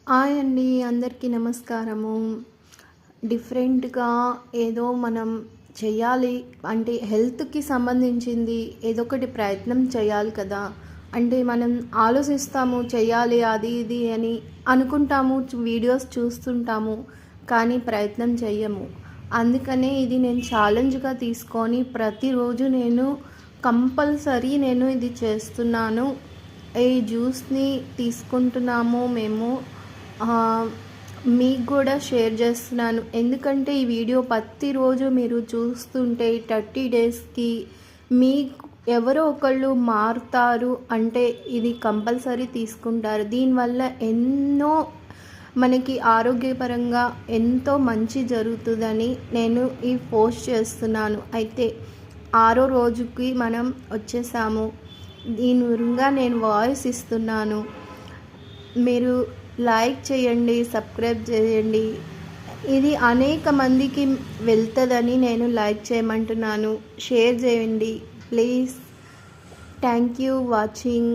Hi అండి. అందరికీ నమస్కారము. డిఫరెంట్‌గా ఏదో మనం చెయ్యాలి అంటే హెల్త్‌కి సంబంధించింది ఏదో ఒకటి ప్రయత్నం చేయాలి కదా! అంటే మనం ఆలోచిస్తాము చేయాలి అది ఇది అని అనుకుంటాము. వీడియోస్ చూస్తుంటాము. కానీ ప్రయత్నం చెయ్యము. అందుకనే ఇది నేను ఛాలెంజ్‌గా తీసుకొని ప్రతిరోజు కంపల్సరీ నేను ఇది చేస్తున్నాను. ఈ జ్యూస్‌ని తీసుకుంటున్నాము మేము. మీకు కూడా షేర్ చేస్తున్నాను. ఎందుకంటే ఈ వీడియో ప్రతిరోజు మీరు చూస్తుంటే 30 డేస్‌కి మీకు ఎవరో ఒకళ్ళు మారుతారు. అంటే ఇది కంపల్సరీ తీసుకుంటారు. దీనివల్ల ఎన్నో మనకి ఆరోగ్యపరంగా ఎంతో మంచి జరుగుతుందని నేను ఈ పోస్ట్ చేస్తున్నాను. అయితే 6వ రోజుకి మనం వచ్చేసాము. దీని గురించి నేను వాయిస్ ఇస్తున్నాను. మీరు లైక్ చేయండి, సబ్స్క్రైబ్ చేయండి. ఇది అనేక మందికి వెళ్తుందని నేను లైక్ చేయమంటున్నాను. షేర్ చేయండి ప్లీజ్. Thank you watching.